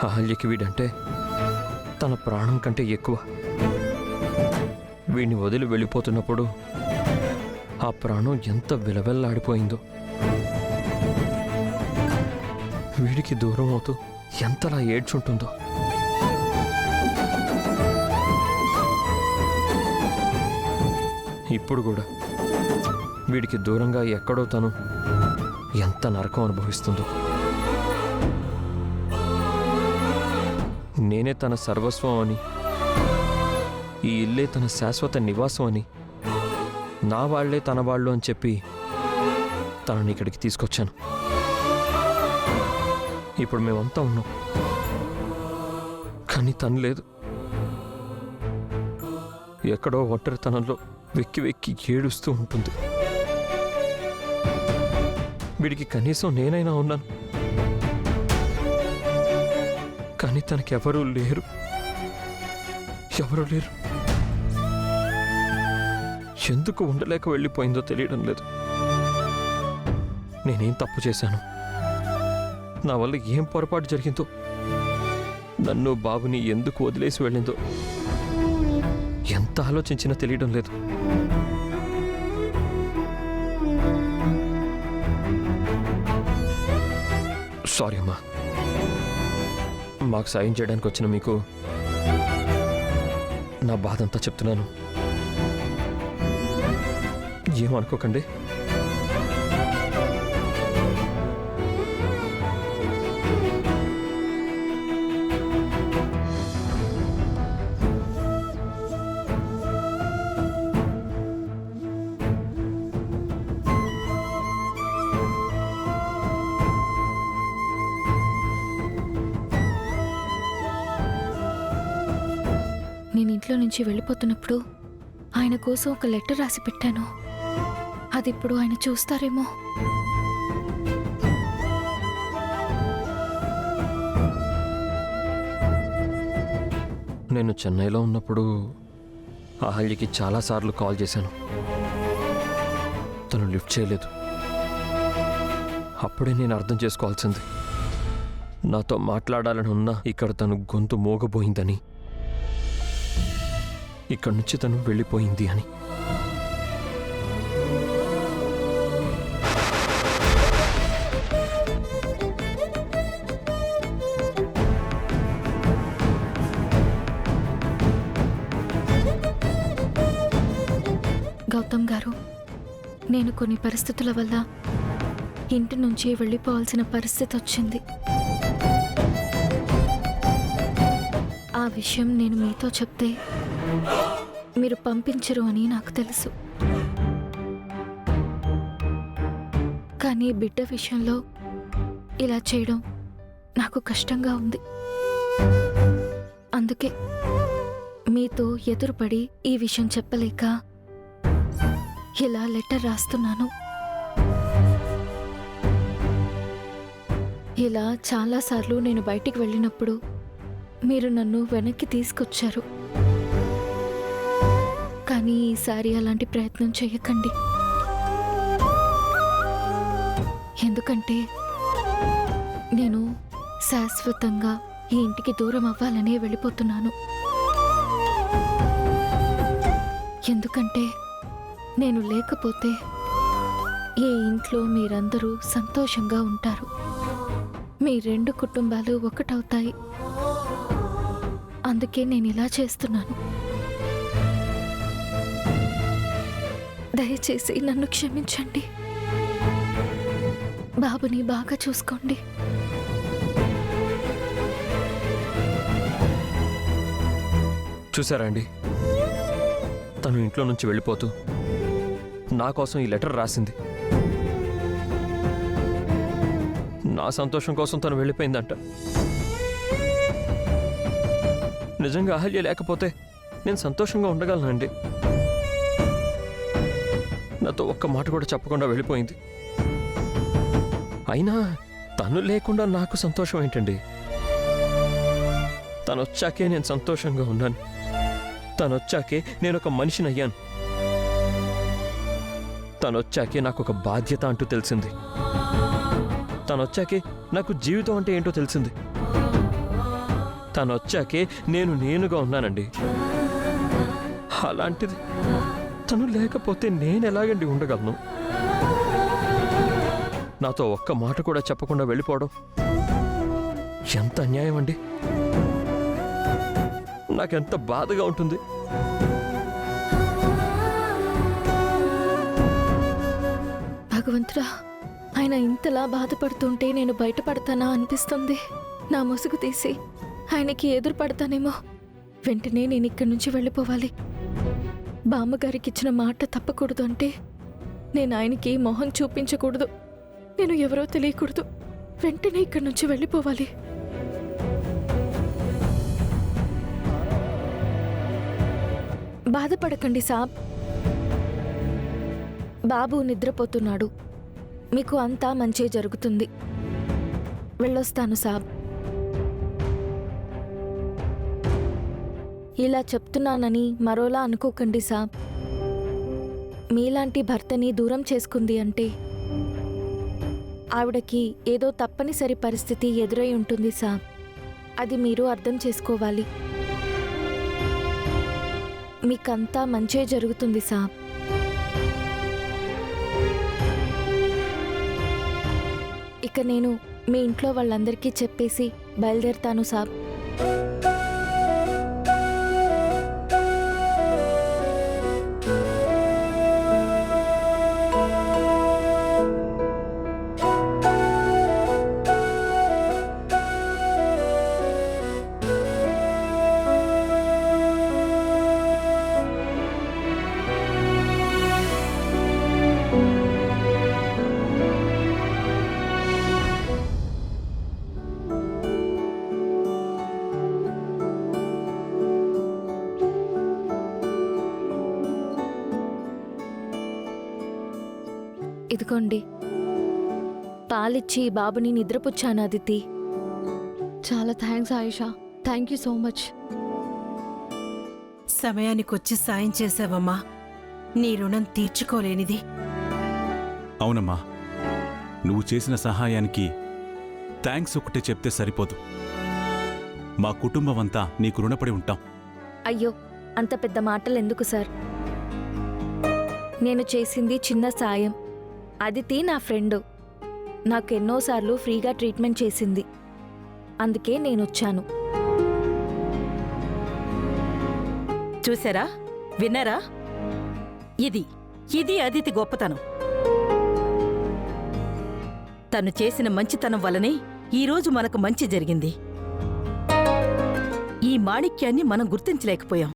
అహల్యకి వీడంటే తన ప్రాణం కంటే ఎక్కువ. వీడిని వదిలి వెళ్ళిపోతున్నప్పుడు ఆ ప్రాణం ఎంత విలవెల్లాడిపోయిందో, వీడికి దూరం అవుతూ ఎంతలా ఏడ్చుంటుందో. ఇప్పుడు కూడా వీడికి దూరంగా ఎక్కడో తను ఎంత నరకం అనుభవిస్తుందో. నేనే తన సర్వస్వం అని, ఈ ఇల్లే తన శాశ్వత నివాసం అని, నా వాళ్లే తన వాళ్ళు అని చెప్పి తనని ఇక్కడికి తీసుకొచ్చాను. ఇప్పుడు మేమంతా ఉన్నాం, కానీ తను లేదు. ఎక్కడో ఒంటరితనంలో వెక్కి వెక్కి ఏడుస్తూ ఉంటుంది. వీడికి కనీసం నేనైనా ఉన్నాను, కానీ తనకెవరూ లేరు. ఎవరూ లేరు. ఎందుకు ఉండలేక వెళ్ళిపోయిందో తెలియడం లేదు. నేనేం తప్పు చేశాను? నా వల్ల ఏం పొరపాటు జరిగిందో? నన్ను బాబుని ఎందుకు వదిలేసి వెళ్ళిందో ఎంత ఆలోచించినా తెలియడం లేదు. సారీ అమ్మా. మాకు సాయం చేయడానికి వచ్చిన మీకు నా బాధ అంతా చెప్తున్నాను. ఏమనుకోకండి. నేను ఇంట్లో నుంచి వెళ్ళిపోతున్నప్పుడు ఆయన కోసం ఒక లెటర్ రాసి పెట్టాను. అది ఇప్పుడు ఆయన చూస్తారేమో. నేను చెన్నైలో ఉన్నప్పుడు అహల్యకి చాలాసార్లు కాల్ చేశాను. తను లిఫ్ట్ చేయలేదు. అప్పుడే నేను అర్థం చేసుకోవాల్సింది, నాతో మాట్లాడాలని ఉన్నా ఇక్కడ తను గొంతు మోగబోయిందని, ఇక్కడి నుంచి తను వెళ్ళిపోయింది అని. గౌతమ్ గారు, నేను కొన్ని పరిస్థితుల వల్ల ఇంటి నుంచి వెళ్ళిపోవాల్సిన పరిస్థితి వచ్చింది. ఆ విషయం నేను మీతో చెప్తే మీరు పంపించరు అని నాకు తెలుసు. కానీ బిడ్డ విషయంలో ఇలా చేయడం నాకు కష్టంగా ఉంది. అందుకే మీతో ఎదురుపడి ఈ విషయం చెప్పలేక ఇలా లెటర్ రాస్తున్నాను. ఇలా చాలాసార్లు నేను బయటికి వెళ్ళినప్పుడు మీరు నన్ను వెనక్కి తీసుకొచ్చారు. కానీ ఈసారి అలాంటి ప్రయత్నం చేయకండి. ఎందుకంటే నేను శాశ్వతంగా ఈ ఇంటికి దూరం అవ్వాలనే వెళ్ళిపోతున్నాను. ఎందుకంటే నేను లేకపోతే ఈ ఇంట్లో మీరందరూ సంతోషంగా ఉంటారు. మీ రెండు కుటుంబాలు ఒకటవుతాయి. అందుకే నేను ఇలా చేస్తున్నాను. దయచేసి నన్ను క్షమించండి. బాబుని బాగా చూసుకోండి. చూసారా అండి, తను ఇంట్లో నుంచి వెళ్ళిపోతూ నా కోసం ఈ లెటర్ రాసింది. నా సంతోషం కోసం తను వెళ్ళిపోయిందంట. నిజంగా అహల్య లేకపోతే నేను సంతోషంగా ఉండగలనండి. నాతో ఒక్క మాట కూడా చెప్పకుండా వెళ్ళిపోయింది. అయినా తను లేకుండా నాకు సంతోషం ఏంటండి? తను వచ్చాకే నేను సంతోషంగా ఉన్నాను. తను వచ్చాకే నేను ఒక మనిషిని అయ్యాను. తను వచ్చాకే నాకు ఒక బాధ్యత అంటూ తెలిసింది. తను వచ్చాకే నాకు జీవితం అంటే ఏంటో తెలిసింది. తను వచ్చాకే నేనుగా ఉన్నానండి. అలాంటిది తను లేకపోతే నేను ఎలాగండి ఉండగలను? నాతో ఒక్క మాట కూడా చెప్పకుండా వెళ్ళిపోవడం ఎంత అన్యాయం అండి. నాకెంత బాధగా ఉంటుంది. భగవంతుడా, ఆయన ఇంతలా బాధపడుతుంటే నేను బయటపడతానా అనిపిస్తుంది. నా ముసుగు తీసి ఆయనకి ఎదురు పడతానేమో. వెంటనే నేను ఇక్కడి నుంచి వెళ్ళిపోవాలి. బామ్మగారికి ఇచ్చిన మాట తప్పకూడదు అంటే నేను ఆయనకి మొహం చూపించకూడదు. నేను ఎవరో తెలియకూడదు. వెంటనే ఇక్కడి నుంచి వెళ్ళిపోవాలి. బాధపడకండి సాబ్. బాబు నిద్రపోతున్నాడు. మీకు అంతా మంచే జరుగుతుంది. వెళ్ళొస్తాను సాబ్. ఇలా చెప్తున్నానని మరోలా అనుకోకండి సాబ్. మీలాంటి భర్తని దూరం చేసుకుంది అంటే ఆవిడకి ఏదో తప్పనిసరి పరిస్థితి ఎదురై ఉంటుంది సాబ్. అది మీరు అర్థం చేసుకోవాలి. మీకంతా మంచే జరుగుతుంది సాబ్. ఇక నేను మీ ఇంట్లో వాళ్ళందరికీ చెప్పేసి బయలుదేరుతాను సాబ్. ఇదిగోండి, పాలిచ్చి బాబుని నిద్రపుచ్చాను అదితి. చాలా thanks Ayesha. Thank you so much. సమయానికొచ్చి సాయం చేశావమ్మా. నీ రుణం తీర్చుకోలేనిది. అవునమ్మా, నువ్వు చేసిన సహాయానికి థ్యాంక్స్ ఒకటే చెప్తే సరిపోదు. మా కుటుంబమంతా నీకు రుణపడి ఉంటాం. అయ్యో, అంత పెద్ద మాటలు ఎందుకు సార్? నేను చేసింది చిన్న సాయం. అదితి నా ఫ్రెండు. నాకు ఎన్నోసార్లు ఫ్రీగా ట్రీట్మెంట్ చేసింది. అందుకే నేనొచ్చాను. చూసారా, విన్నారా? ఇది అదితి గొప్పతనం. తను చేసిన మంచితనం వల్లనే ఈరోజు మనకు మంచి జరిగింది. ఈ మాణిక్యాన్ని మనం గుర్తించలేకపోయాం.